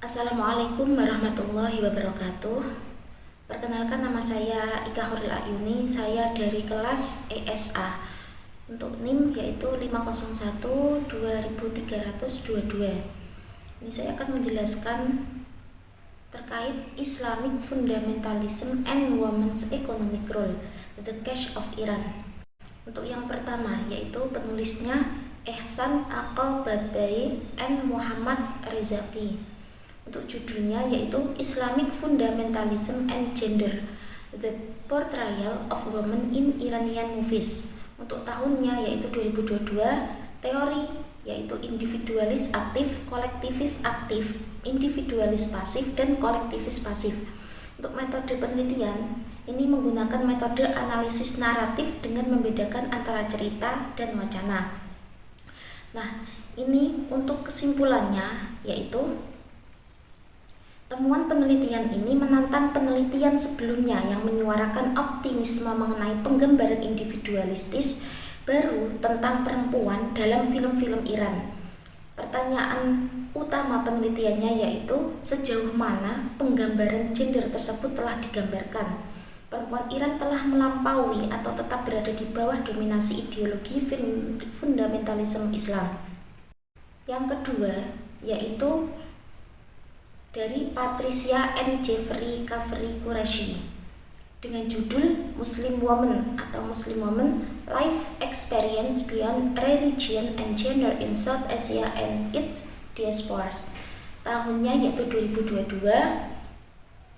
Assalamualaikum warahmatullahi wabarakatuh. Perkenalkan, nama saya Ika Huril Ayuni. Saya dari kelas ESA. Untuk NIM yaitu 501-2322. Ini saya akan menjelaskan terkait Islamic Fundamentalism and Women's Economic Role, The Case of Iran. Untuk yang pertama yaitu penulisnya Ehsan Aqababai and Muhammad Rezaki. Untuk judulnya yaitu Islamic Fundamentalism and Gender, The Portrayal of Women in Iranian Movies. Untuk tahunnya yaitu 2022. Teori yaitu individualis aktif, kolektivis aktif, individualis pasif, dan kolektivis pasif. Untuk metode penelitian ini menggunakan metode analisis naratif dengan membedakan antara cerita dan wacana. Nah, ini untuk kesimpulannya yaitu temuan penelitian ini menantang penelitian sebelumnya yang menyuarakan optimisme mengenai penggambaran individualistis baru tentang perempuan dalam film-film Iran. Pertanyaan utama penelitiannya yaitu sejauh mana penggambaran gender tersebut telah digambarkan. Perempuan Iran telah melampaui atau tetap berada di bawah dominasi ideologi fundamentalisme Islam. Yang kedua yaitu dari Patricia and Jeffrey Kafri Qureshi dengan judul Muslim Woman atau Muslim Woman Life Experience Beyond Religion and Gender in South Asia and its Diasporas. Tahunnya yaitu 2022.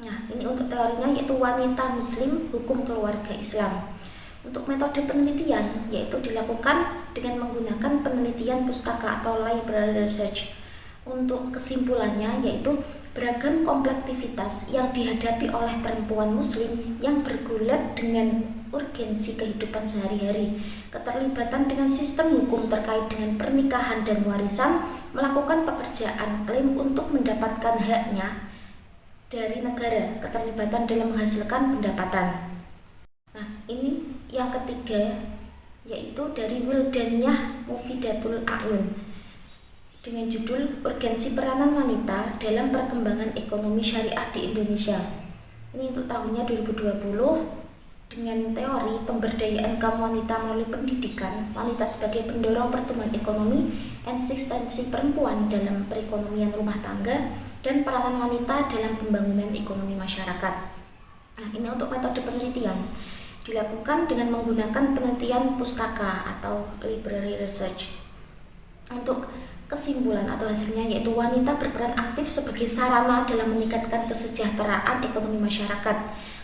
Nah, ini untuk teorinya yaitu wanita muslim, hukum keluarga Islam. Untuk metode penelitian yaitu dilakukan dengan menggunakan penelitian pustaka atau library research. Untuk kesimpulannya yaitu beragam komplektivitas yang dihadapi oleh perempuan muslim yang bergulat dengan urgensi kehidupan sehari-hari, keterlibatan dengan sistem hukum terkait dengan pernikahan dan warisan, melakukan pekerjaan, klaim untuk mendapatkan haknya dari negara, keterlibatan dalam menghasilkan pendapatan. Nah, ini yang ketiga yaitu dari Wildaniyah Mufidatul A'yun dengan judul Urgensi Peranan Wanita dalam Perkembangan Ekonomi Syariah di Indonesia. Ini untuk tahunnya 2020 dengan teori pemberdayaan kaum wanita melalui pendidikan, wanita sebagai pendorong pertumbuhan ekonomi, eksistensi perempuan dalam perekonomian rumah tangga, dan peranan wanita dalam pembangunan ekonomi masyarakat. Nah, ini untuk metode penelitian dilakukan dengan menggunakan penelitian pustaka atau library research. Untuk kesimpulan atau hasilnya yaitu wanita berperan aktif sebagai sarana dalam meningkatkan kesejahteraan ekonomi masyarakat.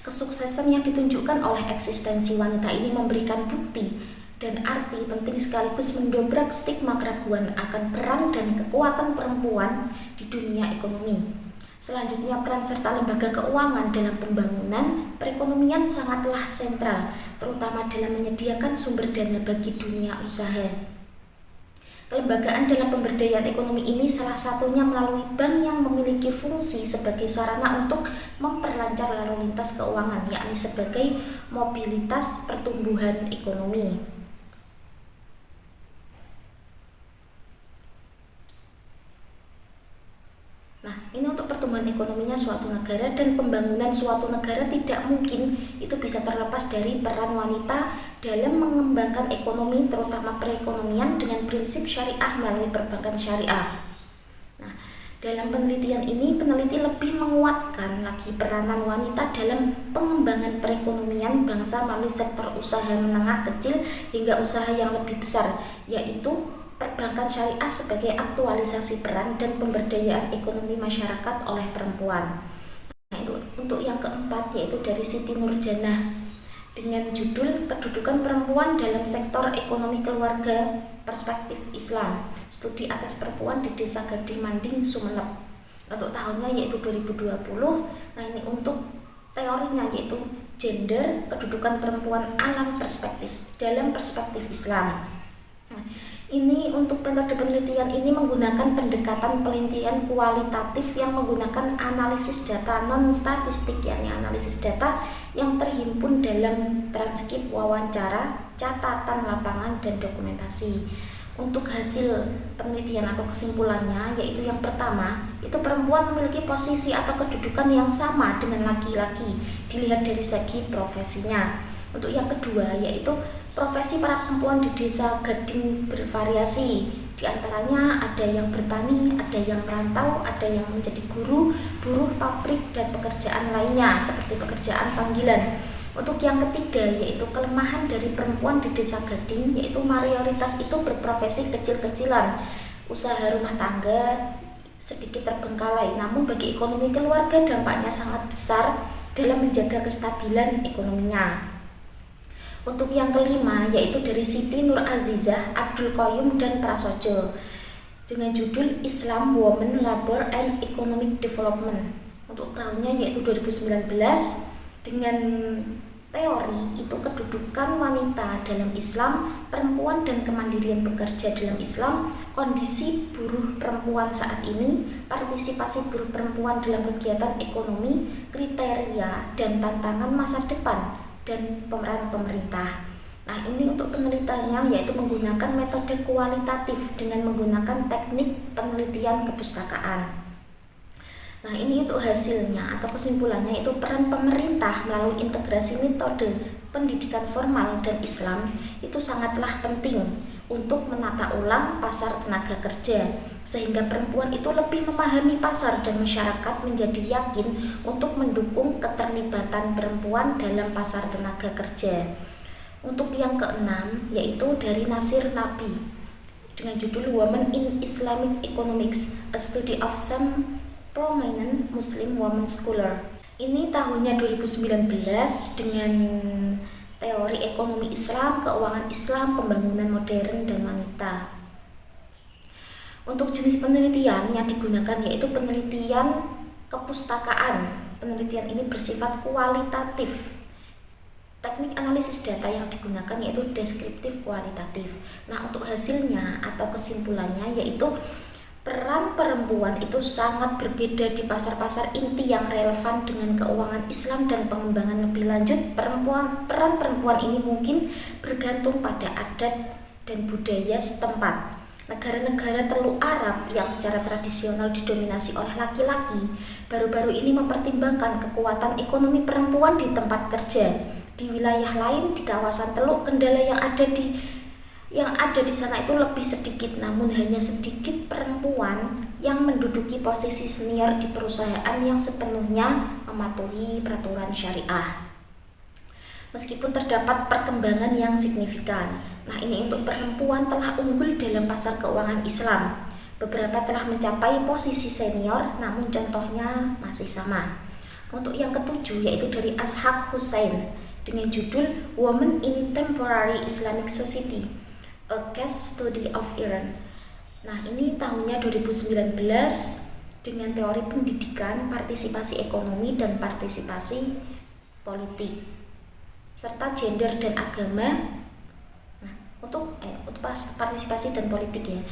Kesuksesan yang ditunjukkan oleh eksistensi wanita ini memberikan bukti dan arti penting sekaligus mendobrak stigma keraguan akan peran dan kekuatan perempuan di dunia ekonomi. Selanjutnya, peran serta lembaga keuangan dalam pembangunan perekonomian sangatlah sentral, terutama dalam menyediakan sumber dana bagi dunia usaha. Kelembagaan dalam pemberdayaan ekonomi ini salah satunya melalui bank yang memiliki fungsi sebagai sarana untuk memperlancar lalu lintas keuangan, yakni sebagai mobilitas pertumbuhan ekonomi. Nah, ini untuk pertumbuhan ekonominya suatu negara dan pembangunan suatu negara tidak mungkin itu bisa terlepas dari peran wanita dalam mengembangkan ekonomi, terutama perekonomian dengan prinsip syariah melalui perbankan syariah. Nah, dalam penelitian ini peneliti lebih menguatkan lagi peranan wanita dalam pengembangan perekonomian bangsa melalui sektor usaha menengah kecil hingga usaha yang lebih besar, yaitu perbankan syariah sebagai aktualisasi peran dan pemberdayaan ekonomi masyarakat oleh perempuan. Nah, itu untuk yang keempat yaitu dari Siti Nurjanah dengan judul Kedudukan Perempuan dalam Sektor Ekonomi Keluarga Perspektif Islam, Studi Atas Perempuan di Desa Gading Manding, Sumeneb. Untuk tahunnya yaitu 2020. Nah, ini untuk teorinya yaitu gender, kedudukan perempuan dalam perspektif Islam. Nah, ini untuk metode penelitian ini menggunakan pendekatan penelitian kualitatif yang menggunakan analisis data non-statistik, yakni analisis data yang terhimpun dalam transkrip wawancara, catatan lapangan, dan dokumentasi. Untuk hasil penelitian atau kesimpulannya, yaitu yang pertama, itu perempuan memiliki posisi atau kedudukan yang sama dengan laki-laki dilihat dari segi profesinya. Untuk yang kedua, yaitu profesi para perempuan di desa Gading bervariasi. Di antaranya ada yang bertani, ada yang merantau, ada yang menjadi guru, buruh pabrik, dan pekerjaan lainnya seperti pekerjaan panggilan. Untuk yang ketiga, yaitu kelemahan dari perempuan di desa Gading, yaitu mayoritas itu berprofesi kecil-kecilan, usaha rumah tangga sedikit terbengkalai, namun bagi ekonomi keluarga dampaknya sangat besar dalam menjaga kestabilan ekonominya. Untuk yang kelima, yaitu dari Siti Nur Azizah, Abdul Qayyum, dan Prasojo dengan judul Islam, Women, Labor, and Economic Development. Untuk tahunnya yaitu 2019, dengan teori itu kedudukan wanita dalam Islam, perempuan dan kemandirian bekerja dalam Islam, kondisi buruh perempuan saat ini, partisipasi buruh perempuan dalam kegiatan ekonomi, kriteria dan tantangan masa depan, dan pemeran pemerintah. Nah, ini untuk penelitiannya yaitu menggunakan metode kualitatif dengan menggunakan teknik penelitian kepustakaan. Nah, ini untuk hasilnya atau kesimpulannya, itu peran pemerintah melalui integrasi metode pendidikan formal dan Islam itu sangatlah penting untuk menata ulang pasar tenaga kerja, sehingga perempuan itu lebih memahami pasar dan masyarakat menjadi yakin untuk mendukung keterlibatan perempuan dalam pasar tenaga kerja. Untuk yang keenam, yaitu dari Nasir Nabi dengan judul Women in Islamic Economics, A Study of Some Prominent Muslim Women Scholar. Ini tahunnya 2019 dengan teori ekonomi Islam, keuangan Islam, pembangunan modern, dan wanita. Untuk jenis penelitian yang digunakan yaitu penelitian kepustakaan. Penelitian ini bersifat kualitatif. Teknik analisis data yang digunakan yaitu deskriptif kualitatif. Nah, untuk hasilnya atau kesimpulannya yaitu peran perempuan itu sangat berbeda di pasar-pasar inti yang relevan dengan keuangan Islam dan pengembangan lebih lanjut. Peran perempuan ini mungkin bergantung pada adat dan budaya setempat. Negara-negara Teluk Arab yang secara tradisional didominasi oleh laki-laki baru-baru ini mempertimbangkan kekuatan ekonomi perempuan di tempat kerja. Di wilayah lain di kawasan Teluk, kendala yang ada di sana itu lebih sedikit, namun hanya sedikit perempuan yang menduduki posisi senior di perusahaan yang sepenuhnya mematuhi peraturan syariah. Meskipun terdapat perkembangan yang signifikan. Nah, ini untuk perempuan telah unggul dalam pasar keuangan Islam. Beberapa telah mencapai posisi senior, namun contohnya masih sama. Untuk yang ketujuh yaitu dari Ashaq Hussain dengan judul Women in Temporary Islamic Society, A Case Study of Iran. Nah, ini tahunnya 2019 dengan teori pendidikan, partisipasi ekonomi, dan partisipasi politik, serta gender dan agama. Nah, untuk partisipasi dan politik ya.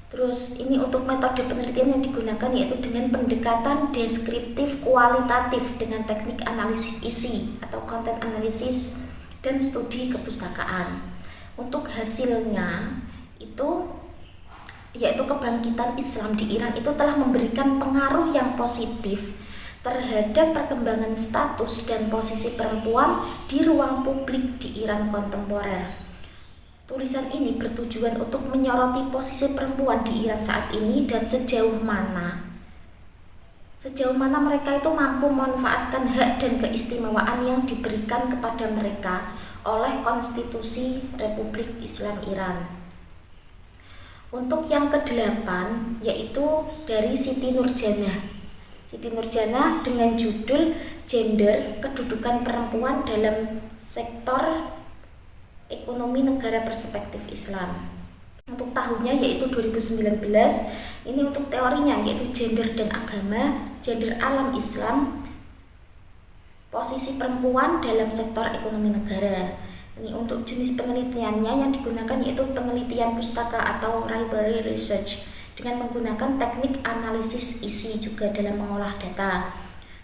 Terus ini untuk metode penelitian yang digunakan yaitu dengan pendekatan deskriptif kualitatif dengan teknik analisis isi atau content analysis dan studi kepustakaan. Untuk hasilnya itu yaitu kebangkitan Islam di Iran itu telah memberikan pengaruh yang positif terhadap perkembangan status dan posisi perempuan di ruang publik di Iran kontemporer. Tulisan ini bertujuan untuk menyoroti posisi perempuan di Iran saat ini dan sejauh mana mereka itu mampu memanfaatkan hak dan keistimewaan yang diberikan kepada mereka oleh Konstitusi Republik Islam Iran. Untuk yang ke-8 yaitu dari Siti Nurjanah dengan judul Gender, Kedudukan Perempuan dalam Sektor Ekonomi Negara Perspektif Islam. Untuk tahunnya yaitu 2019. Ini untuk teorinya yaitu gender dan agama, gender alam Islam, posisi perempuan dalam sektor ekonomi negara. Ini untuk jenis penelitiannya yang digunakan yaitu penelitian pustaka atau library research dengan menggunakan teknik analisis isi juga dalam mengolah data.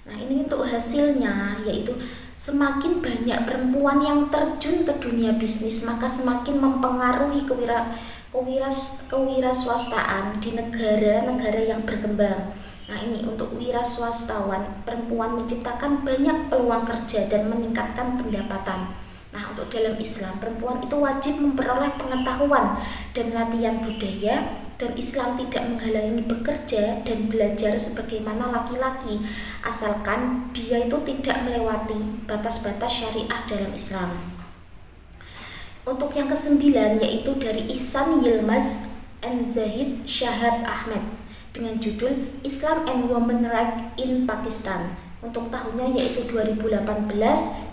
Nah, ini untuk hasilnya yaitu semakin banyak perempuan yang terjun ke dunia bisnis, maka semakin mempengaruhi kewirausahaan di negara-negara yang berkembang. Nah, ini untuk wiraswastawan perempuan menciptakan banyak peluang kerja dan meningkatkan pendapatan. Nah, untuk dalam Islam, perempuan itu wajib memperoleh pengetahuan dan latihan budaya, dan Islam tidak menghalangi bekerja dan belajar sebagaimana laki-laki, asalkan dia itu tidak melewati batas-batas syariah dalam Islam. Untuk yang kesembilan yaitu dari Ihsan Yilmaz and Zahid Shahab Ahmed dengan judul Islam and Women Rights in Pakistan. Untuk tahunnya yaitu 2018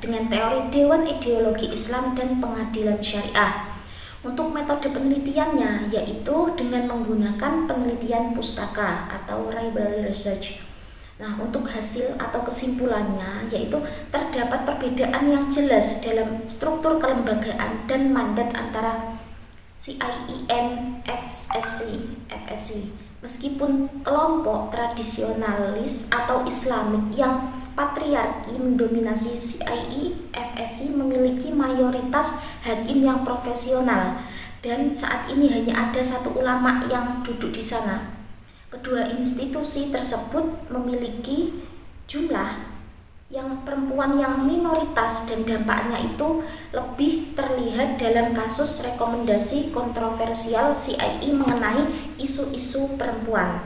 dengan teori Dewan Ideologi Islam dan Pengadilan Syariah. Untuk metode penelitiannya yaitu dengan menggunakan penelitian pustaka atau library research. Nah, untuk hasil atau kesimpulannya yaitu terdapat perbedaan yang jelas dalam struktur kelembagaan dan mandat antara CIEN FSC. Meskipun kelompok tradisionalis atau Islamik yang patriarki mendominasi CIE FSC memiliki mayoritas hakim yang profesional, dan saat ini hanya ada satu ulama yang duduk di sana. Kedua institusi tersebut memiliki jumlah yang perempuan yang minoritas, dan dampaknya itu lebih terlihat dalam kasus rekomendasi kontroversial CIE mengenai isu-isu perempuan,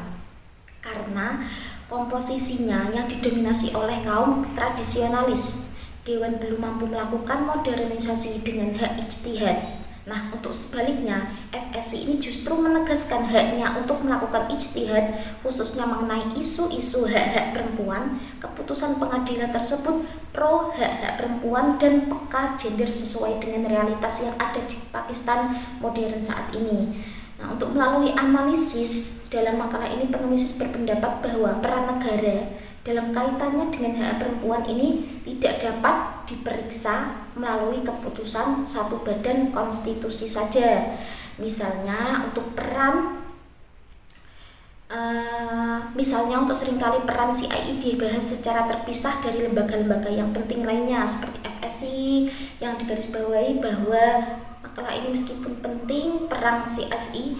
karena komposisinya yang didominasi oleh kaum tradisionalis. Dewan belum mampu melakukan modernisasi dengan hak ijtihad. Nah, untuk sebaliknya, FSC ini justru menegaskan haknya untuk melakukan ijtihad, khususnya mengenai isu-isu hak-hak perempuan. Keputusan pengadilan tersebut pro hak-hak perempuan dan peka gender sesuai dengan realitas yang ada di Pakistan modern saat ini. Nah, untuk melalui analisis dalam makalah ini, penulis berpendapat bahwa peran negara dalam kaitannya dengan hak perempuan ini tidak dapat diperiksa melalui keputusan satu badan konstitusi saja. Misalnya untuk seringkali peran CIE dibahas secara terpisah dari lembaga-lembaga yang penting lainnya seperti FSC, yang digarisbawahi bahwa makalah ini meskipun penting, peran CIE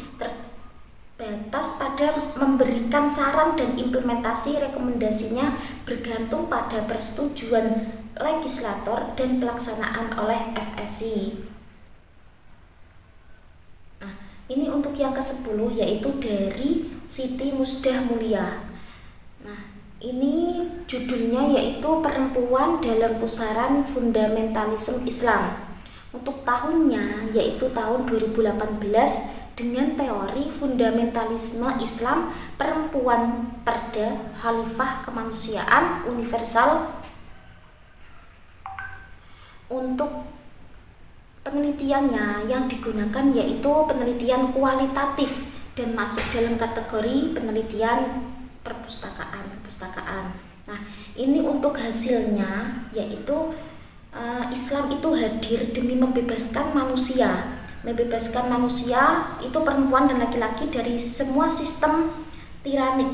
batas pada memberikan saran dan implementasi rekomendasinya bergantung pada persetujuan legislator dan pelaksanaan oleh FSC. Nah, ini untuk yang ke-10 yaitu dari Siti Musdah Mulia. Nah, ini judulnya yaitu Perempuan dalam Pusaran Fundamentalisme Islam. Untuk tahunnya yaitu tahun 2018 dengan teori fundamentalisme Islam, perempuan, perda, khalifah kemanusiaan universal. Untuk penelitiannya yang digunakan yaitu penelitian kualitatif dan masuk dalam kategori penelitian perpustakaan. Nah, ini untuk hasilnya yaitu Islam itu hadir demi membebaskan manusia itu perempuan dan laki-laki dari semua sistem tiranik,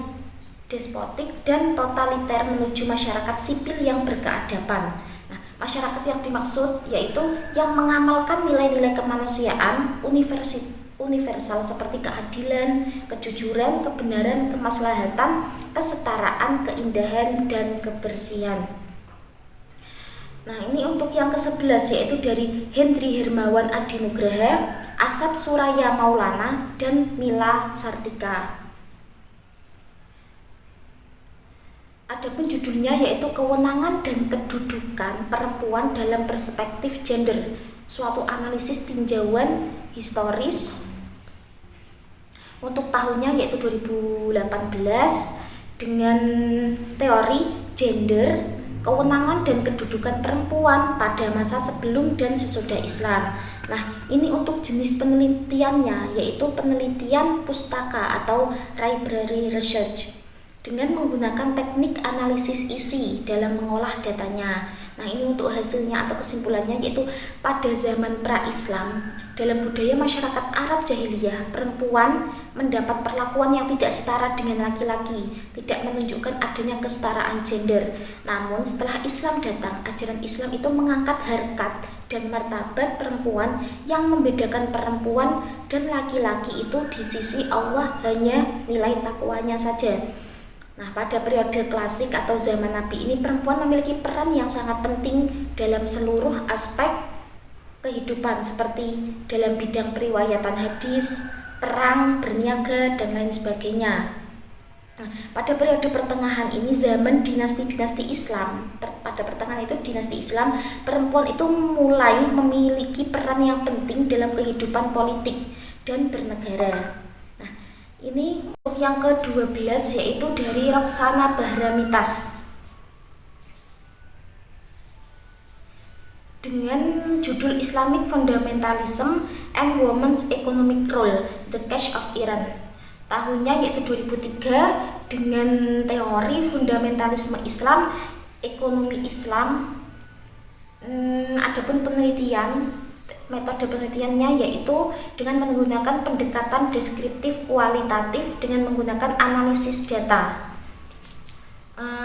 despotik, dan totaliter menuju masyarakat sipil yang berkeadaban. Nah, masyarakat yang dimaksud yaitu yang mengamalkan nilai-nilai kemanusiaan universal seperti keadilan, kejujuran, kebenaran, kemaslahatan, kesetaraan, keindahan, dan kebersihan. Nah, ini untuk yang ke-11 yaitu dari Hendri Hermawan Adinugraha, Asap Suraya Maulana, dan Mila Sartika. Adapun judulnya yaitu Kewenangan dan Kedudukan Perempuan dalam Perspektif Gender, suatu analisis tinjauan historis. Untuk tahunnya yaitu 2018 dengan teori gender, kewenangan dan kedudukan perempuan pada masa sebelum dan sesudah Islam. Nah, ini untuk jenis penelitiannya yaitu penelitian pustaka atau library research dengan menggunakan teknik analisis isi dalam mengolah datanya. Nah, ini untuk hasilnya atau kesimpulannya, yaitu pada zaman pra-Islam, dalam budaya masyarakat Arab jahiliyah, perempuan mendapat perlakuan yang tidak setara dengan laki-laki, tidak menunjukkan adanya kesetaraan gender. Namun setelah Islam datang, ajaran Islam itu mengangkat harkat dan martabat perempuan, yang membedakan perempuan dan laki-laki itu di sisi Allah hanya nilai takwanya saja. Nah, pada periode klasik atau zaman Nabi ini, perempuan memiliki peran yang sangat penting dalam seluruh aspek kehidupan, seperti dalam bidang periwayatan hadis, perang, berniaga, dan lain sebagainya. Nah, pada periode pertengahan ini, zaman dinasti-dinasti Islam, pada pertengahan itu dinasti Islam, perempuan itu mulai memiliki peran yang penting dalam kehidupan politik dan bernegara. Ini untuk yang ke-12, yaitu dari Roxana Bahramitas dengan judul Islamic Fundamentalism and Women's Economic Role, The Cash of Iran. Tahunnya yaitu 2003, dengan teori fundamentalisme Islam, ekonomi Islam. Adapun metode penelitiannya yaitu dengan menggunakan pendekatan deskriptif kualitatif dengan menggunakan analisis data.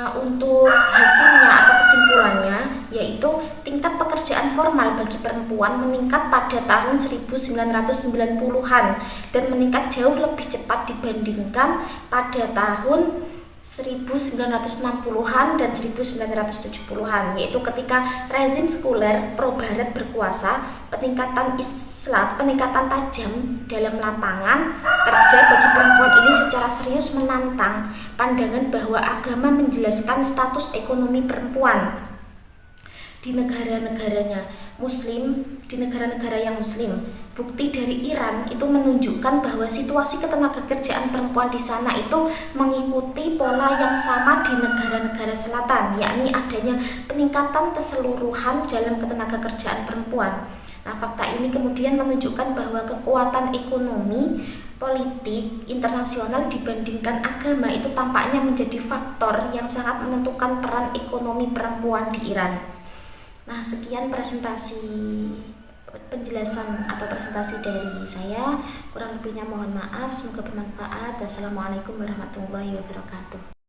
Untuk hasilnya atau kesimpulannya, yaitu tingkat pekerjaan formal bagi perempuan meningkat pada tahun 1990-an dan meningkat jauh lebih cepat dibandingkan pada tahun 1960-an dan 1970-an, yaitu ketika rezim sekuler pro-barat berkuasa. Peningkatan tajam dalam lapangan kerja bagi perempuan ini secara serius menantang pandangan bahwa agama menjelaskan status ekonomi perempuan di negara-negaranya muslim, di negara-negara yang muslim. Bukti dari Iran itu menunjukkan bahwa situasi ketenagakerjaan perempuan di sana itu mengikuti pola yang sama di negara-negara selatan, yakni adanya peningkatan keseluruhan dalam ketenagakerjaan perempuan. Nah, fakta ini kemudian menunjukkan bahwa kekuatan ekonomi politik internasional dibandingkan agama itu tampaknya menjadi faktor yang sangat menentukan peran ekonomi perempuan di Iran. Nah, sekian penjelasan atau presentasi dari saya. Kurang lebihnya mohon maaf, semoga bermanfaat. Assalamualaikum warahmatullahi wabarakatuh.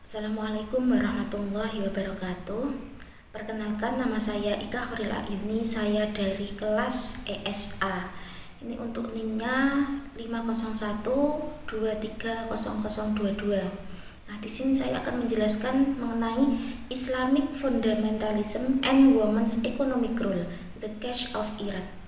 Assalamualaikum warahmatullahi wabarakatuh. Perkenalkan, nama saya Ika Khoril Ayuni, saya dari kelas ESA. Ini untuk NIM-nya 501230022. Nah, di sini saya akan menjelaskan mengenai Islamic Fundamentalism and Women's Economic Role, The Cash of Iran.